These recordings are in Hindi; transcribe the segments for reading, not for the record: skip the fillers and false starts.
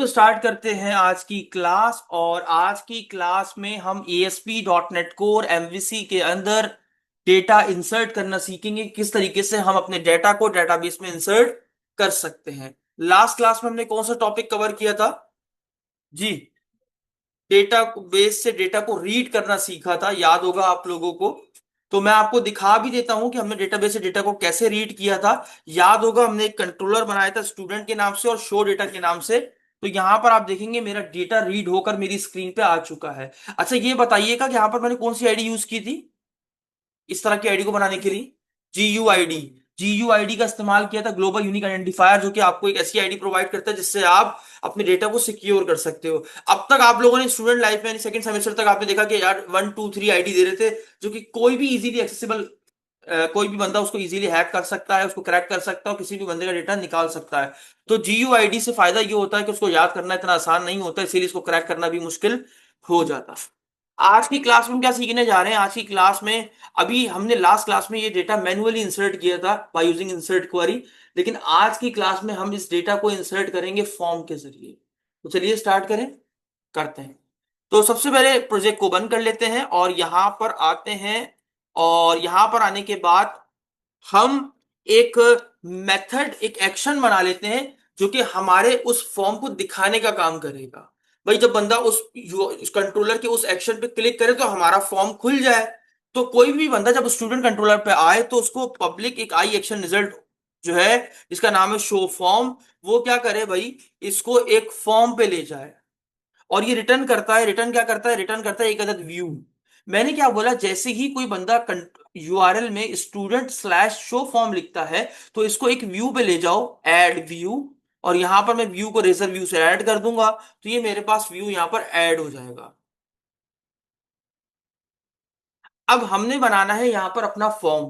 तो स्टार्ट करते हैं आज की क्लास। और आज की क्लास में हम ASP.NET कोर MVC के अंदर डेटा इंसर्ट करना सीखेंगे। किस तरीके से हम अपने डेटा को डेटाबेस में इंसर्ट कर सकते हैं। लास्ट क्लास में हमने कौन सा टॉपिक कवर किया था जी? डेटा बेस से डेटा को रीड करना सीखा था, याद होगा आप लोगों को। तो मैं आपको दिखा भी देता हूं कि हमने डेटाबेस से डेटा को कैसे रीड किया था। याद होगा हमने एक कंट्रोलर बनाया था स्टूडेंट के नाम से और शो डेटा के नाम से। तो यहां पर आप देखेंगे मेरा डेटा रीड होकर मेरी स्क्रीन पे आ चुका है। अच्छा ये बताइएगा कि यहां पर मैंने कौन सी आईडी यूज की थी इस तरह की आईडी को बनाने के लिए? GUID। GUID का इस्तेमाल किया था, ग्लोबल यूनिक आइडेंटिफायर, जो कि आपको एक ऐसी आईडी प्रोवाइड करता है जिससे आप अपने डेटा को सिक्योर कर सकते हो। अब तक आप लोगों ने स्टूडेंट लाइफ में सेकंड सेमेस्टर तक आपने देखा कि यार 1 2 3 आईडी दे रहे थे, जो कि कोई भी इजीली एक्सेसिबल, कोई भी बंदा उसको इजीली हैक कर सकता है, उसको क्रैक कर सकता है और किसी भी बंदे का डेटा निकाल सकता है। तो GUID से फायदा ये होता है कि उसको याद करना इतना आसान नहीं होता, इसीलिए इसको क्रैक करना भी मुश्किल हो जाता है। आज की क्लास में हम क्या सीखने जा रहे हैं? आज की क्लास में, अभी हमने लास्ट क्लास में ये डेटा मैन्युअली इंसर्ट किया था बाय यूजिंग इंसर्ट क्वेरी, लेकिन आज की क्लास में हम इस डेटा को इंसर्ट करेंगे फॉर्म के जरिए। तो चलिए स्टार्ट करें, करते हैं। तो सबसे पहले प्रोजेक्ट को बंद कर लेते हैं और यहां पर आते हैं। और यहां पर आने के बाद हम एक मेथड, एक एक्शन बना लेते हैं जो कि हमारे उस फॉर्म को दिखाने का काम करेगा। भाई जब बंदा उस कंट्रोलर के उस एक्शन पे क्लिक करे तो हमारा फॉर्म खुल जाए। तो कोई भी बंदा जब स्टूडेंट कंट्रोलर पे आए तो उसको पब्लिक एक आई एक्शन रिजल्ट जो है, जिसका नाम है शो फॉर्म, वो क्या करे भाई, इसको एक फॉर्म पे ले जाए। और ये रिटर्न करता है, रिटर्न क्या करता है, रिटर्न करता है एक अदद व्यू। मैंने क्या बोला, जैसे ही कोई बंदा URL में student/show फॉर्म लिखता है तो इसको एक व्यू पे ले जाओ, ऐड व्यू। और यहां पर मैं व्यू को रेजर व्यू से ऐड कर दूंगा तो ये मेरे पास व्यू यहां पर ऐड हो जाएगा। अब हमने बनाना है यहां पर अपना फॉर्म,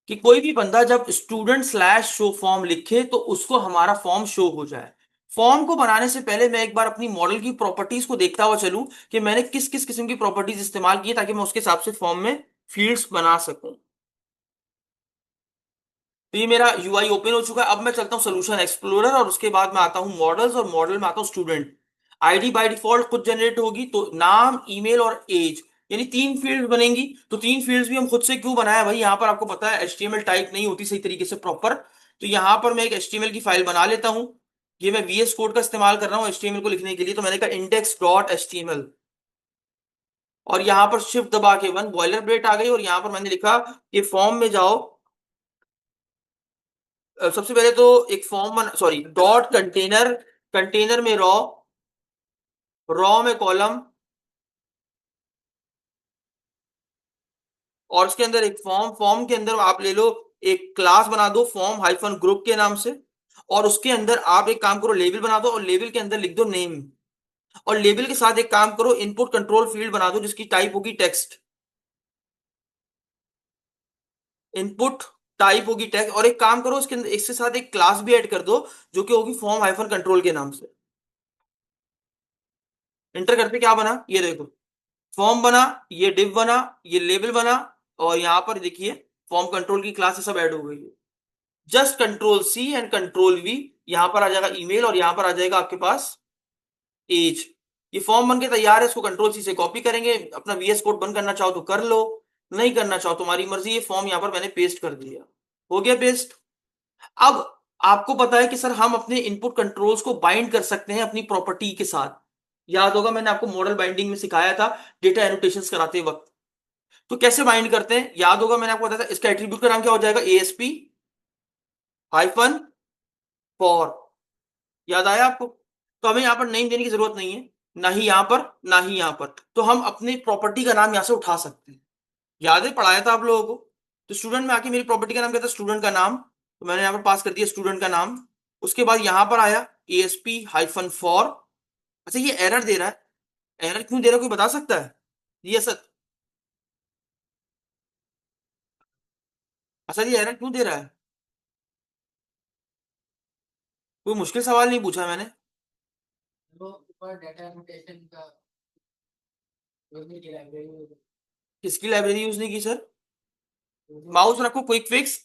कि कोई भी बंदा जब student/show फॉर्म लिखे तो उसको हमारा फॉर्म शो हो जाए। फॉर्म को बनाने से पहले मैं एक बार अपनी मॉडल की प्रॉपर्टीज को देखता हुआ चलूं कि मैंने किस किस किस्म की प्रॉपर्टीज इस्तेमाल की है, ताकि मैं उसके हिसाब से फॉर्म में फील्ड्स बना सकूं। तो ये मेरा UI ओपन हो चुका है। अब मैं चलता हूँ सोल्यूशन एक्सप्लोरर और उसके बाद मैं आता हूँ मॉडल्स, और मॉडल में आता हूँ स्टूडेंट। आईडी बाय डिफॉल्ट खुद जनरेट होगी, तो नाम, ईमेल और एज, यानी 3 फील्ड बनेंगी। तो 3 फील्ड्स भी हम खुद से क्यों बनाया भाई? यहाँ पर आपको पता है HTML टाइप नहीं होती सही तरीके से प्रॉपर। तो यहाँ पर मैं एक HTML की फाइल बना लेता हूँ। ये मैं VS कोड का इस्तेमाल कर रहा हूँ HTML को लिखने के लिए, तो मैंने कहा index.html। और यहाँ पर शिफ्ट दबा के 1 बॉयलर प्लेट आ गई, और यहाँ पर मैंने लिखा कि फॉर्म में जाओ। सबसे पहले तो एक फॉर्म बना, सॉरी, डॉट कंटेनर, कंटेनर में रॉ, रॉ में कॉलम, और उसके अंदर एक फॉर्म, फॉर्म के अंदर आप ले लो एक क्लास बना दो फॉर्म हाइफन ग्रुप के नाम से। और उसके अंदर आप एक काम करो, लेबल बना दो और लेबल के अंदर लिख दो नेम। और लेबल के साथ एक काम करो, इनपुट कंट्रोल फील्ड बना दो जिसकी टाइप होगी टेक्स्ट। इनपुट टाइप होगी टेक्स्ट। और एक काम करो, उसके अंदर इसके साथ एक क्लास भी ऐड कर दो जो कि होगी फॉर्म हाइफन कंट्रोल के नाम से। इंटर करते क्या बना, ये देखो, फॉर्म बना, ये डिव बना, ये लेबल बना। और यहां पर देखिए फॉर्म कंट्रोल की क्लास सब ऐड हो गई है। Just control C and control V, यहां पर आ जाएगा ईमेल और यहां पर आ जाएगा आपके पास एज। ये फॉर्म बन के तैयार है, इसको कंट्रोल C से कॉपी करेंगे, अपना VS कोड बंद करना चाहो तो कर लो, नहीं करना चाहो तुम्हारी मर्जी। ये फॉर्म यहां पर मैंने पेस्ट कर दिया, हो गया पेस्ट। अब आपको पता है कि सर हम अपने इनपुट कंट्रोल्स को बाइंड कर सकते हैं अपनी प्रॉपर्टी के साथ। याद होगा मैंने आपको मॉडल बाइंडिंग में सिखाया था डेटा एनोटेशंस कराते वक्त। तो कैसे बाइंड करते हैं, याद होगा मैंने आपको बताया था, इसका एट्रीब्यूट का नाम क्या हो जाएगा, ASP हाइफन फॉर। याद आया आपको? तो हमें यहां पर नेम देने की जरूरत नहीं है, ना ही यहां पर, ना ही यहां पर। तो हम अपनी प्रॉपर्टी का नाम यहां से उठा सकते हैं। याद है पढ़ाया था आप लोगों को? तो स्टूडेंट में आके मेरी प्रॉपर्टी का नाम क्या था, स्टूडेंट का नाम। तो मैंने यहां पर पास कर दिया स्टूडेंट का नाम। उसके बाद यहां पर आया ASP हाइफन फॉर। अच्छा ये एरर दे रहा है, एरर क्यों दे रहा है कोई बता सकता है? ये सर, अच्छा ये एरर क्यों दे रहा है? कोई मुश्किल सवाल नहीं पूछा मैंने। वो ऊपर डाटा एनोटेशन का यूजर की लाइब्रेरी किसकी लाइब्रेरी यूज नहीं की सर? यूजर की माउस रखो, क्विक फिक्स,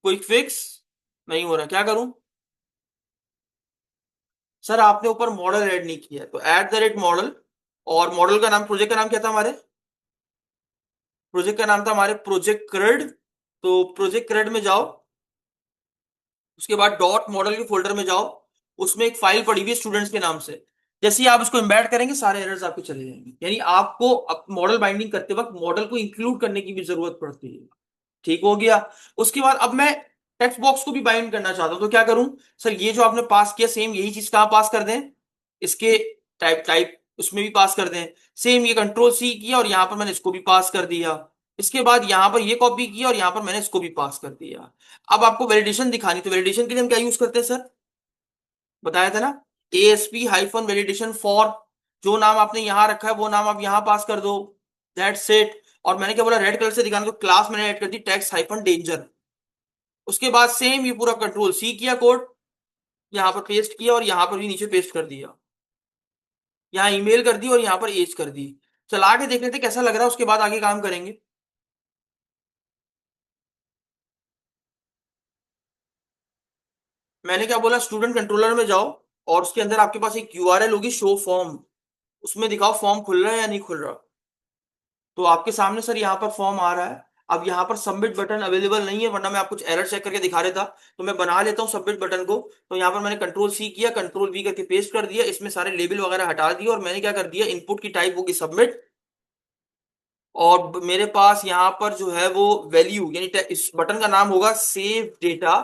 क्विक फिक्स नहीं हो रहा, क्या करूं? सर आपने ऊपर मॉडल ऐड नहीं किया है, तो एट द रेट मॉडल, और मॉडल का नाम, प्रोजेक्ट का नाम क्या था हमारे, प्रोजेक्ट का नाम था हमारे प्रोजेक्ट क्रेड। तो प्रोजेक्ट क्रेड में जाओ, उसके बाद डॉट मॉडल के फोल्डर में जाओ, उसमें एक फाइल पड़ी हुई है स्टूडेंट्स के नाम से। जैसे ही आप उसको एम्बेड करेंगे सारे एरर्स आपके चले जाएंगे, यानी आपको मॉडल बाइंडिंग करते वक्त मॉडल को इंक्लूड करने की भी जरूरत पड़ती है। ठीक हो गया। उसके बाद अब मैं टेक्स्ट बॉक्स को भी बाइंड करना चाहता हूं, तो क्या करूं? सर ये जो आपने पास किया सेम यही चीज कहाँ पास कर दें, इसके टाइप टाइप उसमें भी पास कर दें। सेम ये कंट्रोल सी किया और यहां पर मैंने इसको भी पास कर दिया। इसके बाद यहां पर ये कॉपी किया और यहां पर मैंने इसको भी पास कर दिया। अब आपको वैलिडेशन दिखानी, तो वैलिडेशन के लिए हम क्या यूज करते हैं सर, बताया था ना, ASP-validation फॉर, जो नाम आपने यहां रखा है वो नाम आप यहां पास कर दो। That's it. और मैंने क्या बोला, रेड कलर से दिखाना, तो क्लास मैंने ऐड कर दी टेक्स्ट-डेंजर। उसके बाद सेम ये पूरा कंट्रोल सी किया कोड, यहां पर पेस्ट किया और यहां पर भी नीचे पेस्ट कर दिया। यहाँ ईमेल कर दी और यहाँ पर एज कर दी। चला के देख लेते कैसा लग रहा है, उसके बाद आगे काम करेंगे। मैंने क्या बोला, स्टूडेंट कंट्रोलर में जाओ और उसके अंदर आपके पास एक URL होगी, शो फॉर्म। उसमें दिखाओ फॉर्म खुल रहा है या नहीं खुल रहा। तो आपके सामने सर यहाँ पर फॉर्म आ रहा है। अब यहाँ पर सबमिट बटन अवेलेबल नहीं है, वरना मैं आपको कुछ एरर चेक करके दिखा देता। तो मैं बना लेता हूँ सबमिट बटन को। तो यहाँ पर मैंने कंट्रोल सी किया, कंट्रोल वी करके पेस्ट कर दिया, इसमें सारे लेबल वगैरह हटा दिए, और मैंने क्या कर दिया, इनपुट की टाइप होगी सबमिट। और मेरे पास यहाँ पर जो है वो वैल्यू, यानी इस बटन का नाम होगा सेव डेटा।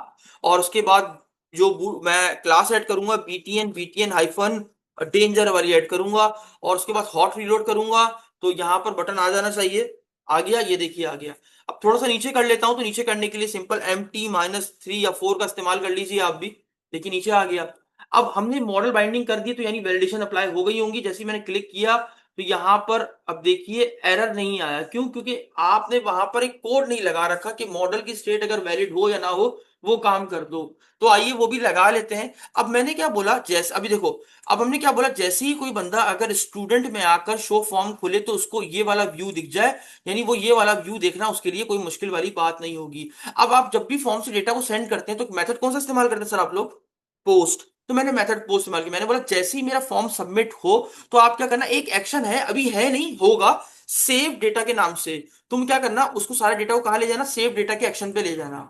और उसके बाद जो मैं क्लास ऐड करूंगा, बीटीएन हाइफन डेंजर वाली ऐड करूंगा। और उसके बाद हॉट रीलोड करूंगा। तो यहाँ पर बटन आ जाना चाहिए। आ गया, ये देखिए आ गया। अब थोड़ा सा नीचे कर लेता हूँ, तो नीचे करने के लिए सिंपल MT-3 या 4 का इस्तेमाल कर लीजिए आप भी। देखिए नीचे आ गया। अब हमने मॉडल बाइंडिंग कर दी, तो यानी वैलिडेशन अप्लाई हो गई होंगी। जैसे ही मैंने क्लिक किया, तो यहां पर अब देखिए एरर नहीं आया। क्यों? क्योंकि आपने वहां पर एक कोड नहीं लगा रखा कि मॉडल की स्टेट अगर वैलिड हो या ना हो वो काम कर दो। तो आइए वो भी लगा लेते हैं। अब मैंने क्या बोला, जैसे अभी देखो, अब हमने क्या बोला, जैसे ही कोई बंदा अगर स्टूडेंट में आकर शो फॉर्म खोले तो उसको ये वाला व्यू दिख जाए, यानी वो ये वाला व्यू देखना उसके लिए कोई मुश्किल वाली बात नहीं होगी। अब आप जब भी फॉर्म से डेटा को सेंड करते हैं तो मेथड कौन सा इस्तेमाल करते हैं सर आप लोग? पोस्ट। तो मैंने मेथड पोस्ट इस्तेमाल किया। मैंने बोला जैसे ही मेरा फॉर्म सबमिट हो, तो आप क्या करना, एक एक्शन है, अभी है नहीं, होगा, सेव डेटा के नाम से। तुम क्या करना, उसको सारे डेटा को कहाँ ले जाना, सेव डेटा के एक्शन पे ले जाना।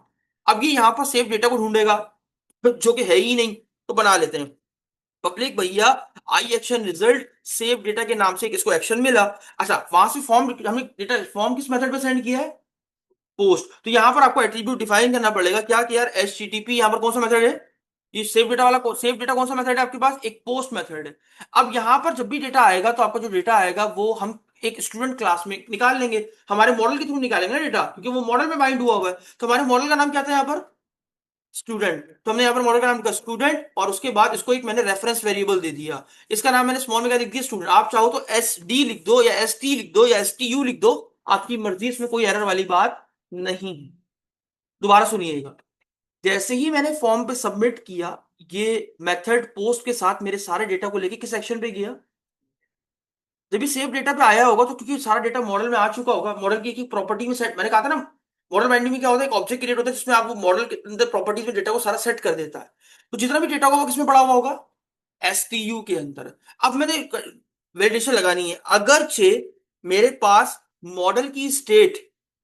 अब ये यहाँ पर सेव डेटा को ढूंढेगा, जो कि है ही नहीं। तो बना लेते हैं पब्लिक भैया, आई एक्शन रिजल्ट सेव डेटा के नाम से एक इसको एक्शन मिला। अच्छा, वहां से फॉर्म, हमने डेटा फॉर्म किस मेथड पे सेंड किया है? पोस्ट। तो यहां पर आपको एट्रीब्यूट डिफाइन करना पड़ेगा क्या, कि यार HTTP यहां पर कौन सा मेथड है, ये सेव डेटा वाला सेव डेटा कौन सा मेथड है आपके पास, एक पोस्ट मेथड है। अब यहां पर जब भी डेटा आएगा, तो आपका जो डेटा आएगा वो हम एक स्टूडेंट क्लास में निकाल लेंगे, हमारे मॉडल के थ्रू निकालेंगे ना डेटा, क्योंकि वो मॉडल में बाइंड हुआ हुआ है। तो हमारे मॉडल का नाम क्या था यहाँ पर, स्टूडेंट। तो हमने यहाँ पर मॉडल का नाम किया स्टूडेंट, और उसके बाद इसको एक मैंने रेफरेंस वेरिएबल दे दिया। इसका नाम मैंने स्मॉल में क्या लिख दिया, स्टूडेंट। आप चाहो तो SD लिख दो या ST लिख दो या STU लिख दो, आपकी मर्जी, इसमें कोई एरर वाली बात नहीं है। दोबारा सुनिएगा, जैसे ही मैंने फॉर्म पे सबमिट किया, ये मेथड पोस्ट के साथ मेरे सारे डेटा को लेके किस सेक्शन पे गया, जब भी सेव डेटा पे आया होगा, तो क्योंकि सारा डेटा मॉडल में आ चुका होगा, मॉडल की एक प्रॉपर्टी में सेट, मैंने कहा था ना, मॉडल बाइंडिंग में क्या होता है, एक ऑब्जेक्ट क्रिएट होता है जिसमें आप वो मॉडल के अंदर प्रॉपर्टीज में डेटा को सारा सेट कर देता है। तो जितना भी डेटा होगा वो किसमें पड़ा हुआ होगा, STU के अंदर। अब मैंने वैलिडेशन लगानी है, अगरचे मेरे पास मॉडल की स्टेट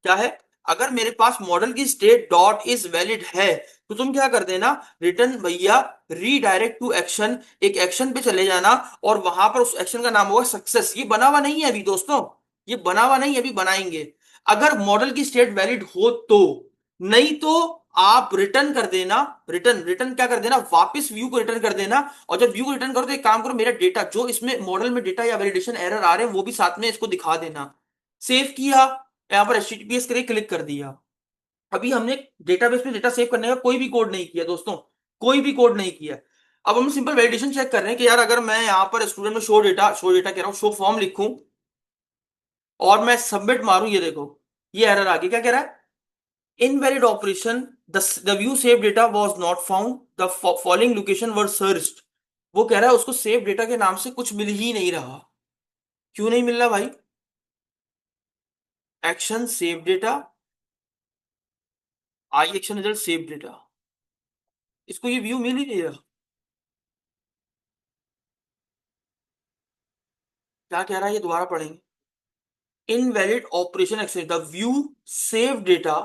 क्या है, अगर मेरे पास मॉडल की स्टेट डॉट इज वैलिड है, तो तुम क्या कर देना, रिटर्न भैया रीडायरेक्ट टू एक्शन, एक एक्शन पे चले जाना, और वहां पर उस एक्शन का नाम होगा सक्सेस। ये बना हुआ नहीं है अभी दोस्तों, ये बना हुआ नहीं है, अभी बनाएंगे। अगर मॉडल की स्टेट वैलिड हो तो, नहीं तो आप रिटर्न कर देना, रिटर्न रिटर्न क्या कर देना, वापस व्यू को रिटर्न कर देना। और जब व्यू को रिटर्न करो तो एक काम करो, मेरा डेटा जो इसमें मॉडल में डेटा या वैलिडेशन एरर आ रहे हैं वो भी साथ में इसको दिखा देना। सेव किया, यहां पर HTTPS करके क्लिक कर दिया। अभी हमने डेटाबेस में डेटा सेव करने का कोई भी कोड नहीं किया दोस्तों, कोई भी कोड नहीं किया। अब हम सिंपल वैलिडेशन चेक कर रहे हैं कि यार अगर मैं यहाँ पर स्टूडेंट में शो डेटा कह रहा हूँ, शो फॉर्म लिखूं और मैं सबमिट मारूं, ये देखो ये एरर आ गया, क्या कह रहा है, invalid operation, the view save data was not found, the following location were searched. वो कह रहा है उसको सेव डेटा के नाम से कुछ मिल ही नहीं रहा। क्यों नहीं मिल रहा भाई, एक्शन सेव डेटा, आई एक्शन रिजल्ट सेव डेटा, इसको ये व्यू मिल ही नहीं रहा। क्या कह रहा है ये दोबारा पढ़ेंगे। Invalid operation access, the view save data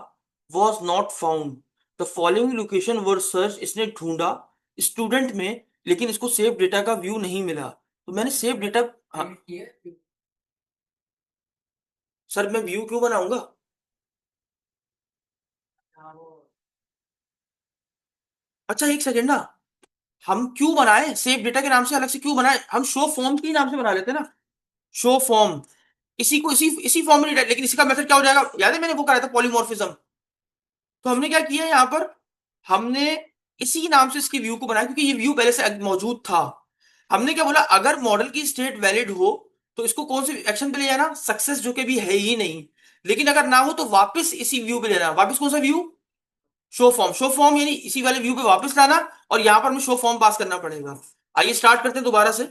was not found, the following location were search, इसने ढूंढा स्टूडेंट में, लेकिन इसको सेव डेटा का व्यू नहीं मिला, तो मैंने सेव डेटा। हाँ Edit किए। सर मैं व्यू क्यों बनाऊंगा? हाँ वो। अच्छा एक सेकेंड ना, हम क्यों बनाए सेव डेटा के नाम से अलग से क्यों बनाए, हम शो फॉर्म के नाम से बना लेते ना। शो फॉर्म, इसी को इसी इसी फॉर्म में नहीं, लेकिन इसी का मेथड क्या हो जाएगा, याद है मैंने वो कराया था पॉलीमॉर्फिज्म। तो हमने क्या किया यहाँ पर, हमने इसी नाम से इसकी व्यू को बनाया क्योंकि ये व्यू पहले से मौजूद था। हमने क्या बोला, अगर मॉडल की स्टेट वैलिड हो तो इसको कौन से एक्शन पे ले जाना, सक्सेस, जो कि भी है ही नहीं। लेकिन अगर ना हो तो वापस इसी व्यू पे लेना, वापस कौन सा view, show form. Show form यानी इसी वाले व्यू पे वापस लाना, और यहां पर हमें शो फॉर्म पास करना पड़ेगा। आइए स्टार्ट करते हैं दोबारा से।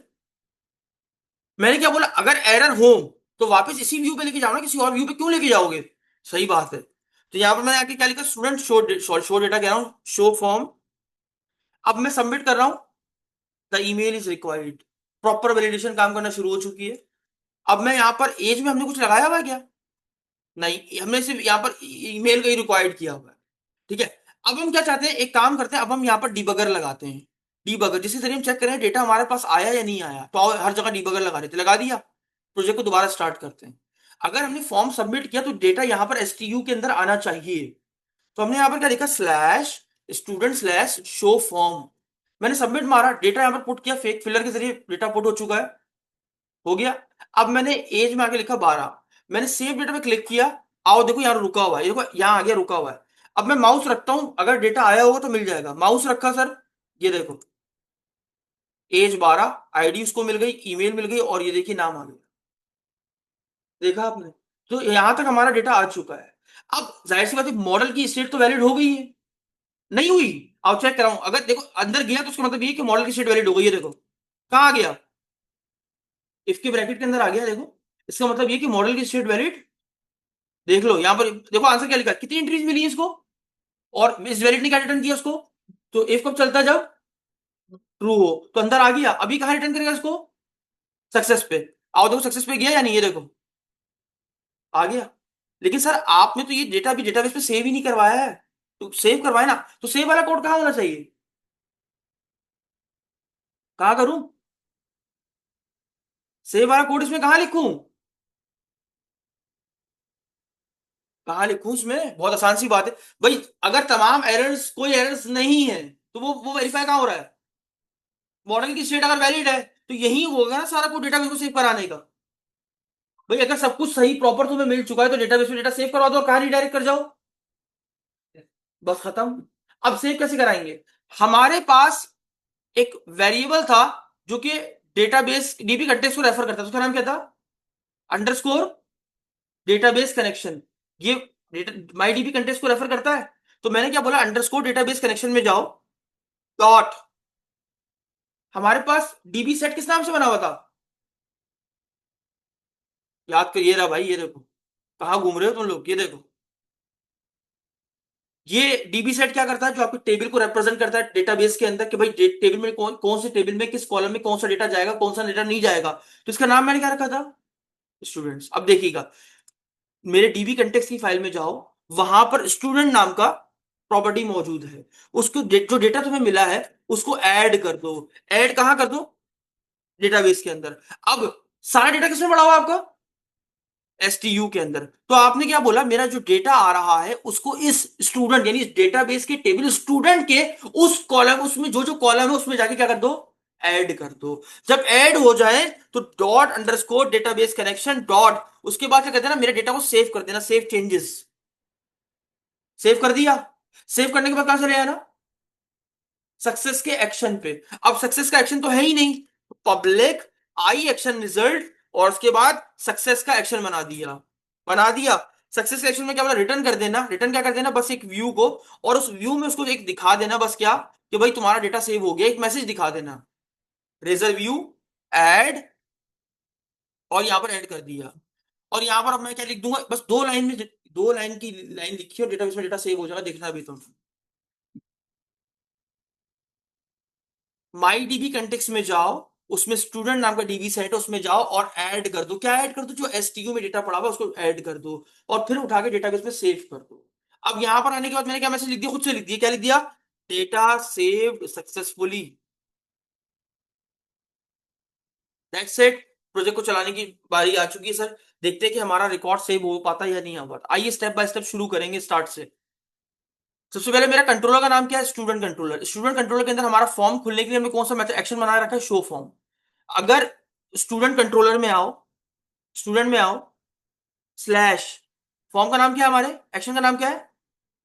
मैंने क्या बोला, अगर एरर हो तो वापस इसी व्यू पे लेके जाओ ना, किसी और व्यू पे क्यों लेके जाओगे। सही बात है। तो यहां पर मैंने आके क्या लिखा, स्टूडेंट शो डेटा कह रहा हूं, शो फॉर्म। अब मैं सबमिट कर रहा हूं, the email is required, proper validation काम करना शुरू हो चुकी है। अब मैं यहाँ पर एज में हमने कुछ लगाया हुआ है क्या, नहीं, हमने सिर्फ यहाँ पर ईमेल का ही रिक्वायर्ड किया हुआ है। ठीक है। अब हम क्या चाहते हैं, एक काम करते हैं, अब हम यहाँ पर डिबगर लगाते हैं। डिबगर जिसके जरिए हम चेक करें डेटा हमारे पास आया या नहीं आया, तो हर जगह डिबगर लगा देते, लगा दिया। प्रोजेक्ट को दोबारा स्टार्ट करते हैं। अगर हमने फॉर्म सबमिट किया तो डेटा यहाँ पर एसटीयू के अंदर आना चाहिए। तो हमने यहाँ पर क्या लिखा, slash student slash show form. मैंने सबमिट मारा, डेटा यहाँ पर पुट किया, फेक फिलर के जरिए डेटा पुट हो चुका है, हो गया। अब मैंने एज में आके लिखा 12, मैंने सेव डेटा पे क्लिक किया, आओ देखो यहाँ रुका हुआ है, ये देखो यहाँ आ गया रुका हुआ है। अब मैं माउस रखता हूं, अगर डेटा आया होगा तो मिल जाएगा, माउस रखा सर, ये देखो एज 12, आईडी उसको मिल गई, ईमेल मिल गई, और ये देखिए नाम आ गया। देखा आपने, तो यहां तक हमारा डेटा आ चुका है। अब जाहिर सी बात है, मॉडल की स्टेट तो वैलिड हो गई है, नहीं हुई, आओ चेक कराऊं, अगर देखो अंदर गया तो उसका मतलब ये कि मॉडल की स्टेट वैलिड हो गई है, देखो कहाँ आ गया, इफ के ब्रैकेट के अंदर आ गया, देखो इसका मतलब ये कि मॉडल की स्टेट वैलिड। देख लो यहाँ पर, देखो आंसर क्या लिखा है, कितनी एंट्रीज मिली है इसको, और इस वैलिड ने क्या रिटर्न किया उसको, तो इफ कब चलता है, जब ट्रू हो, तो अंदर आ गया, अभी कहाँ रिटर्न करेगा इसको, सक्सेस पे। आओ देखो सक्सेस पे गया या नहीं, ये देखो आ गया। लेकिन सर आपने तो ये डेटा भी डेटाबेस पे सेव ही नहीं करवाया है, तो सेव करवाए ना, तो सेव वाला कोड कहाँ होना चाहिए, कहाँ करूं, सेव वाला कोड इसमें कहाँ लिखूं, कहाँ लिखूं इसमें, बहुत आसान सी बात है भाई। अगर तमाम एरर्स, कोई एरर्स नहीं है, तो वो वेरीफाई कहाँ हो रहा है, मॉडल की स्टेट अगर वैलिड है तो यही होगा ना सारा कुछ डेटाबेस को सेव कराने का। भाई अगर सब कुछ सही प्रॉपर तुम्हें मिल चुका है तो डेटाबेस में डेटा सेव करवा दो और कहाँ रिडायरेक्ट कर जाओ, बस खत्म। अब सेव कैसे कराएंगे, हमारे पास एक वेरिएबल था जो कि डेटाबेस डीबी कंटेक्स्ट को रेफर करता था, उसका नाम क्या था, अंडरस्कोर डेटाबेस कनेक्शन। ये माई डीबी कंटेक्स्ट को रेफर करता है। तो मैंने क्या बोला, अंडरस्कोर डेटाबेस कनेक्शन में जाओ, डॉट, हमारे पास डीबी सेट किस नाम से बना हुआ था, याद करिए रहा भाई, ये देखो कहाँ घूम रहे हो तुम लोग, ये देखो ये डीबी सेट क्या करता है, जो आपके टेबल को रिप्रेजेंट करता है डेटाबेस के अंदर, कि भाई टेबल में कौन कौन से टेबल में किस कॉलम में कौन सा डेटा जाएगा, कौन सा डेटा नहीं जाएगा। तो इसका नाम मैंने क्या रखा था, स्टूडेंट्स। अब देखिएगा, मेरे डीबी कंटेक्स की फाइल में जाओ, वहां पर स्टूडेंट नाम का प्रॉपर्टी मौजूद है, उसको जो डेटा तुम्हें मिला है उसको ऐड कर दो। ऐड कहां कर दो, डेटाबेस के अंदर। अब सारा डेटा किसमें पड़ा हुआ है आपका, एसटीयू के अंदर। तो आपने क्या बोला, मेरा जो डेटा आ रहा है उसको इस स्टूडेंट यानी इस डेटाबेस के टेबल स्टूडेंट के उस कॉलम, उसमें जो जो कॉलम है उसमें जाके क्या कर दो, ऐड कर दो। जब ऐड हो जाए तो dot underscore database connection dot, उसके बाद क्या कहते हैं ना, मेरे डेटा को सेव कर देना, सेव चेंजेस, सेव कर दिया। सेव करने के बाद कहां चले आना, सक्सेस के एक्शन पे। अब सक्सेस का एक्शन तो है ही नहीं, पब्लिक आई एक्शन रिजल्ट, और उसके बाद सक्सेस का एक्शन बना दिया, बना दिया। सक्सेस के एक्शन में क्या बोला, रिटर्न कर देना, रिटर्न क्या कर देना, बस एक व्यू को, और उस व्यू में उसको एक दिखा देना, बस क्या, कि भाई तुम्हारा डेटा सेव हो गया, एक मैसेज दिखा देना, रेजर व्यू ऐड, और यहां पर ऐड कर दिया। और यहां पर अब मैं क्या लिख दूंगा, बस 2 लाइन में, 2 लाइन की लाइन लिखी और डेटाबेस में डेटा सेव हो जाएगा, देखना अभी तुम। माई डीबी कंटेक्स में जाओ, उसमें स्टूडेंट नाम का डीबी सेट है, उसमें जाओ और ऐड कर दो। क्या ऐड कर दो? जो एसटीयू में डेटा पड़ा हुआ है, उसको ऐड कर दो और फिर उठा के डेटाबेस में सेव कर दो। अब यहां पर आने के बाद मैंने क्या मैसेज लिख दिया, खुद से लिख दिया। क्या लिख दिया? Data saved successfully. That's it. Project को चलाने की बारी आ चुकी है सर। देखते हैं कि हमारा रिकॉर्ड सेव हो पाता है या नहीं हो पाता। आइए स्टेप बाय स्टेप शुरू करेंगे स्टार्ट से। सबसे पहले मेरा कंट्रोलर का नाम क्या है? Student controller. स्टूडेंट कंट्रोलर के अंदर हमारा फॉर्म खुलने के लिए हमने कौन सा मेथड एक्शन बना रखा है? Show form. अगर स्टूडेंट कंट्रोलर में आओ, स्टूडेंट में आओ, स्लैश फॉर्म का नाम क्या है? हमारे एक्शन का नाम क्या है?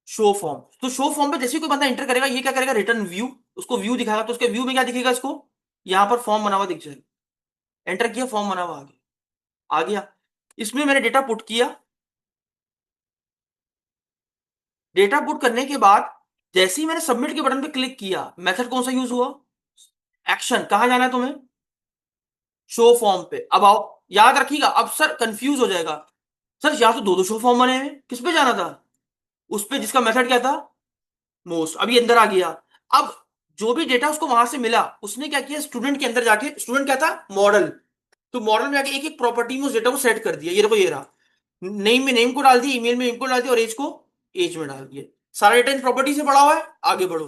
Show form. तो शो फॉर्म पे जैसे ही कोई बंदा एंटर करेगा, ये क्या करेगा? Return view. उसको व्यू दिखाएगा, तो उसके व्यू में क्या दिखेगा इसको? यहां पर फॉर्म बना हुआ दिख जाएगा। एंटर किया, फॉर्म बना हुआ आ गया। इसमें मैंने डेटा पुट किया। डेटा पुट करने के बाद जैसे ही मैंने सबमिट के बटन पे क्लिक किया, मेथड कौन सा यूज हुआ? एक्शन। कहां जाना है तुम्हें? शो फॉर्म पे। अब आओ, याद रखिएगा। अब सर कंफ्यूज हो जाएगा, सर यहां तो दो दो शो फॉर्म बने हैं, किस पे जाना था? उस पे जिसका मेथड क्या था? मोस्ट। अभी अंदर आ गया। अब जो भी डेटा उसको वहां से मिला, उसने क्या किया? स्टूडेंट के अंदर जाके, स्टूडेंट क्या था? मॉडल। तो मॉडल में जाके एक एक प्रॉपर्टी में उस डेटा को सेट कर दिया। ये देखो, ये रहा। नेम में नेम को डाल दिया, ईमेल में ईमेल को डाल दिया और एज को एज में डाल दिया। सारा डेटा इन प्रॉपर्टी से पड़ा हुआ है। आगे बढ़ो।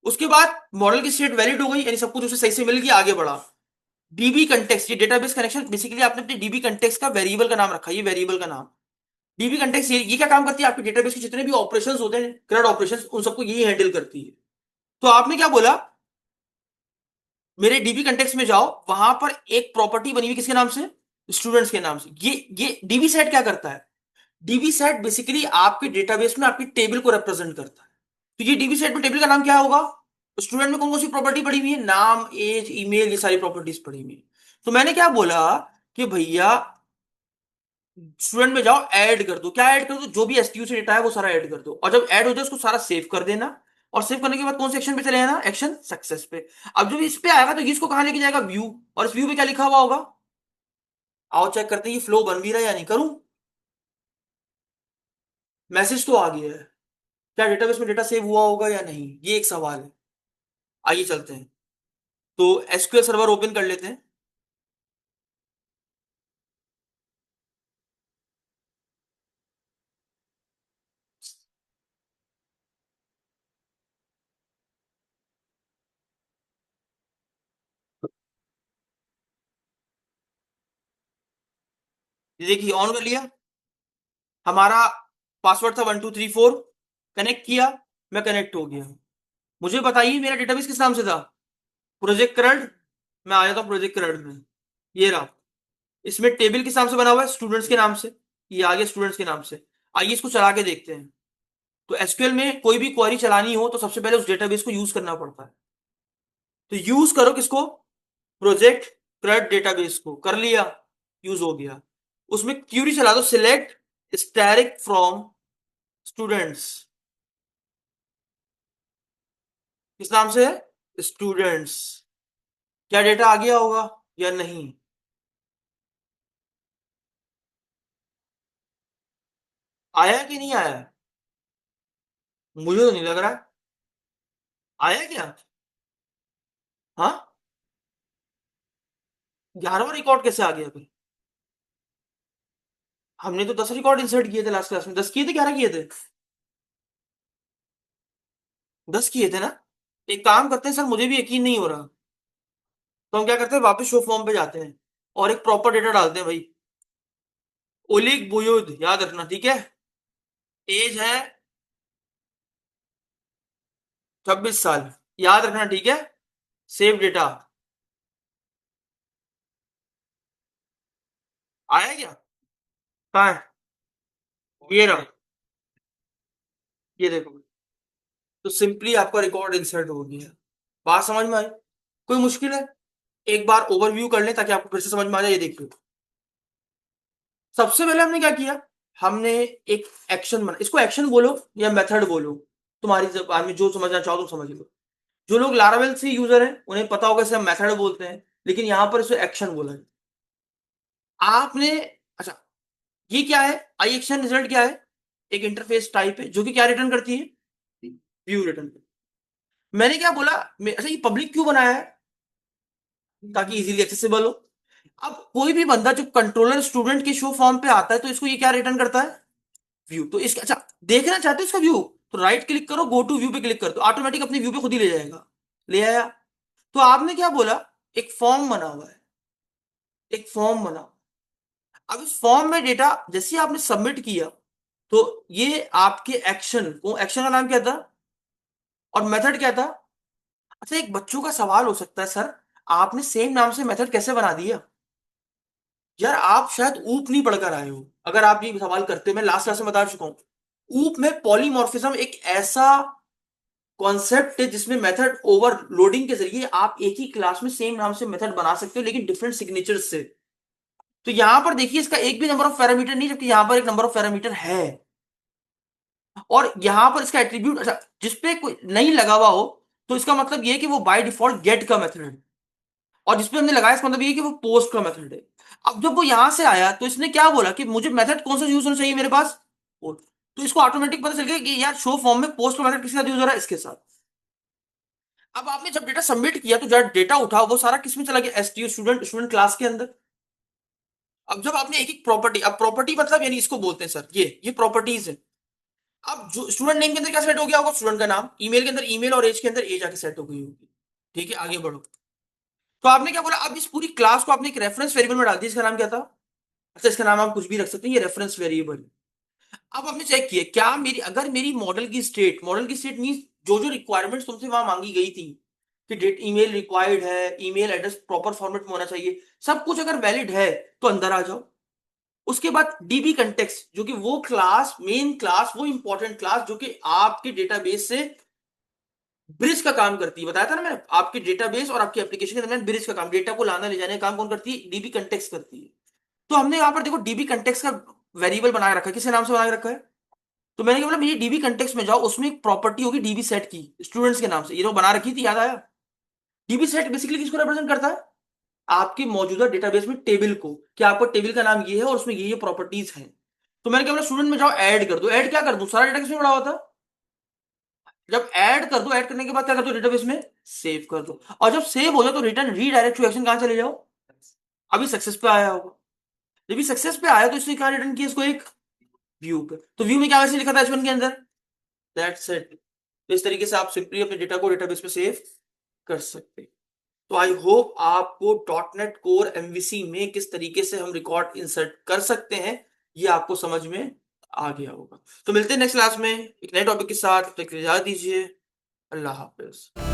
उसके बाद मॉडल की स्टेट वैलिड हो गई, यानी सब कुछ उसे सही से मिल गया। आगे बढ़ा। डीबी कंटेक्स्ट, ये डेटाबेस कनेक्शन। बेसिकली आपने अपने डीबी कंटेक्स्ट का वेरिएबल का नाम रखा, ये वेरिएबल का नाम। डीबी कंटेक्स्ट ये क्या काम करती है? आपके डेटाबेस के जितने भी ऑपरेशंस होते हैं, करंट ऑपरेशंस, उन सबको यही हैंडल करती है। तो आपने क्या बोला? मेरे डीबी कंटेक्स्ट में जाओ, वहां पर एक प्रॉपर्टी बनी हुई किसके नाम से? स्टूडेंट्स के नाम से। ये डीबी सेट क्या करता है? डीबी सेट बेसिकली आपके डेटाबेस में आपकी टेबल को रिप्रेजेंट करता है। तो ये डीबी सेट में टेबल का नाम क्या होगा? स्टूडेंट में कौन कौन सी प्रॉपर्टी पड़ी हुई है? नाम, एज, ईमेल, ये सारी प्रॉपर्टीज पड़ी हुई है। तो मैंने क्या बोला कि भैया स्टूडेंट में जाओ, ऐड कर दो। क्या ऐड कर दो? जो भी एसटीयू से डेटा है वो सारा ऐड कर दो, और जब ऐड हो जाए उसको सारा सेव कर देना। और सेव करने के बाद कौन से एक्शन पे चले जाना? एक्शन सक्सेस पे। अब जब इस पे आएगा तो ये इसको कहां लेके जाएगा? व्यू। और इस व्यू में क्या लिखा हुआ होगा? आओ चेक करते हैं ये फ्लो बन भी रहा है या नहीं। करूं? मैसेज तो आ गया है। क्या डेटाबेस में डेटा सेव हुआ होगा या नहीं, ये एक सवाल है। आइए चलते हैं। तो एसक्यूएल सर्वर ओपन कर लेते हैं। ये देखिए, ऑन कर लिया। हमारा पासवर्ड था 1234। कनेक्ट किया, मैं कनेक्ट हो गया। मुझे बताइए मेरा डेटाबेस किस नाम से था? Project current. मैं आ जाता हूँ प्रोजेक्ट करंट में। ये रहा। इसमें टेबल किस नाम से बना हुआ है? स्टूडेंट्स के नाम से। ये आ गया स्टूडेंट्स के नाम से। आइए इसको चला के देखते हैं। तो एसक्यूएल में कोई भी क्वेरी चलानी हो तो सबसे पहले उस डेटाबेस को यूज करना पड़ता है। तो यूज करो किसको? प्रोजेक्ट क्रड डेटाबेस को। कर लिया, यूज हो गया। उसमें क्यूरी चला दो, सिलेक्ट स्टैटिक फ्रॉम स्टूडेंट्स। किस नाम से है? स्टूडेंट्स। क्या डेटा आ गया होगा या नहीं? आया कि नहीं आया? मुझे तो नहीं लग रहा है। आया क्या? हाँ। 11वां रिकॉर्ड कैसे आ गया फिर? हमने तो 10 रिकॉर्ड इंसर्ट किए थे लास्ट क्लास में। 10 किए थे, 11 किए थे? 10 किए थे ना? एक काम करते हैं सर, मुझे भी यकीन नहीं हो रहा। तो हम क्या करते हैं, वापस शो फॉर्म पे जाते हैं और एक प्रॉपर डेटा डालते हैं भाई। ओलिग बुयुद, याद रखना, ठीक है? एज है 26 साल, याद रखना, ठीक है? Save data. आया क्या? कहाँ है? ये रहा। ये देखो। तो सिंपली आपका रिकॉर्ड इंसर्ट हो गया। बात समझ में आई? कोई मुश्किल है? एक बार ओवरव्यू कर लें ताकि आपको फिर से समझ में आ जाए। ये देखिए, सबसे पहले हमने क्या किया? हमने एक एक्शन बना। इसको एक्शन बोलो या मेथड बोलो, तुम्हारी जबान में जो समझना चाहो तुम समझ लो। जो लोग लारावेल से यूजर हैं उन्हें पता होगा इसे हम मेथड बोलते हैं, लेकिन यहां पर इसे एक्शन बोला है। आपने, अच्छा, ये क्या है? आई एक्शन रिजल्ट क्या है? एक इंटरफेस टाइप है जो कि क्या रिटर्न करती है? View return. मैंने क्या बोला? अच्छा, ये पब्लिक क्यों बनाया है? ताकि इजीली एक्सेसिबल हो। अब कोई भी बंदा जो कंट्रोलर स्टूडेंट के शो फॉर्म पे आता है तो इसको ये क्या रिटर्न करता है, व्यू। तो इसका अच्छा देखना चाहते हो इसका व्यू, तो राइट क्लिक करो, गो टू व्यू पे क्लिक कर दो, ऑटोमेटिक अपने व्यू पे खुद ही ले जाएगा। ले आया। तो आपने क्या बोला, एक फॉर्म बना हुआ है, एक फॉर्म बना। अब इस फॉर्म में डेटा जैसे ही आपने सबमिट किया, तो ये आपके एक्शन को, एक्शन का नाम क्या था और मेथड क्या था। अच्छा एक बच्चों का सवाल हो सकता है, सर आपने सेम नाम से मेथड कैसे बना दिया। यार आप शायद ऊप नहीं पढ़कर आए हो, अगर आप ये सवाल करते हो, मैं लास्ट क्लास में बता चुका हूं। ऊप में पॉलीमॉर्फिज्म एक ऐसा कॉन्सेप्ट है जिसमें मेथड ओवरलोडिंग के जरिए आप एक ही क्लास में सेम नाम से मेथड बना सकते हो लेकिन डिफरेंट सिग्नेचर से। तो यहां पर देखिए इसका एक भी नंबर ऑफ पैरामीटर नहीं, जबकि यहां पर एक नंबर ऑफ पैरामीटर है। और यहां पर इसका एट्रीब्यूट, अच्छा जिसपे कोई नहीं लगा हुआ हो तो इसका मतलब ये है कि वो बाय डिफॉल्ट गेट का मेथड है, और जिसपे हमने लगाया इसका मतलब ये है कि वो पोस्ट का मेथड है। अब जब वो यहां से आया तो इसने क्या बोला कि मुझे मेथड कौन सा यूज होना चाहिए मेरे पास, पोस्ट। तो इसको ऑटोमेटिक पता चल गया कि यार शो फॉर्म में पोस्ट का मेथड किसके साथ यूज हो रहा है, इसके साथ। अब आपने जब डेटा सबमिट किया तो जब डेटा उठा वो सारा किसमें चला गया, एसटीयू स्टूडेंट स्टूडेंट क्लास के अंदर। अब जब आपने एक एक प्रॉपर्टी, अब प्रॉपर्टी मतलब यानी इसको बोलते हैं सर, ये प्रॉपर्टीज है। अब जो स्टूडेंट नेम के अंदर क्या सेट हो गया होगा, स्टूडेंट का नाम, ईमेल के अंदर ईमेल, और एज के अंदर एज आके सेट हो गई होगी। ठीक है आगे बढ़ो। तो आपने क्या बोला, अब इस पूरी क्लास को आपने एक रेफरेंस वेरिएबल में डाल दिया, इसका नाम क्या था। अच्छा इसका नाम आप कुछ भी रख सकते हैं, ये रेफरेंस वेरिएबल। अब आपने चेक किया क्या मेरी, अगर मेरी मॉडल की स्टेट मीन जो जो रिक्वायरमेंट्स तुमसे वहां मांगी गई थी कि डेट ईमेल रिक्वायर्ड है, ईमेल एड्रेस प्रॉपर फॉर्मेट में होना चाहिए, सब कुछ अगर वैलिड है तो अंदर आ जाओ। उसके बाद डीबी कंटेक्स्ट, जो कि वो क्लास, मेन क्लास, वो इंपॉर्टेंट क्लास जो कि आपके डेटाबेस से ब्रिज का काम करती है, बताया था ना मैंने, आपके डेटाबेस और आपके एप्लीकेशन के दरमियान ब्रिज का काम, डेटा को लाना ले जाने का काम कौन करती है, डीबी कंटेक्स्ट करती है। तो हमने यहां पर देखो डीबी कंटेक्स्ट का वेरिएबल बना रखा है, किसके नाम से बना रखा है। तो मैंने क्या बोला, मेरी डीबी कंटेक्स्ट में जाओ, उसमें एक प्रॉपर्टी होगी डीबी सेट की, स्टूडेंट्स के नाम से, ये तो बना रखी थी, याद आया। डीबी सेट बेसिकली किसको रिप्रेजेंट करता है, आपके मौजूदा डेटाबेस में टेबल को, कि आपको टेबल का नाम ये है और उसमें ये प्रॉपर्टीज हैं। तो मैंने क्या बोला, स्टूडेंट में जाओ ऐड कर दो, ऐड क्या कर दो, सारा डेटा किसमें पड़ा हुआ था। जब ऐड कर दो, ऐड करने के बाद क्या कर दो, डेटाबेस में सेव कर दो, और जब सेव हो जाए तो रिटर्न रीडायरेक्ट टू एक्शन कहां चले जाओ, अभी सक्सेस पे आया होगा। जब भी सक्सेस पे आया तो इसने क्या रिटर्न किया, इसको एक व्यू पे। तो व्यू में क्या वैसे लिखा था H1 के अंदर, दैट्स इट। तो इस तरीके से आप सिंपली अपने डेटा को डेटाबेस में सेव कर सकते हैं। तो आई होप आपको डॉट नेट कोर एमवीसी में किस तरीके से हम रिकॉर्ड इंसर्ट कर सकते हैं ये आपको समझ में आ गया होगा। तो मिलते हैं नेक्स्ट क्लास में एक नए टॉपिक के साथ, तब तक के लिए इजाजत दीजिए। अल्लाह हाफिज।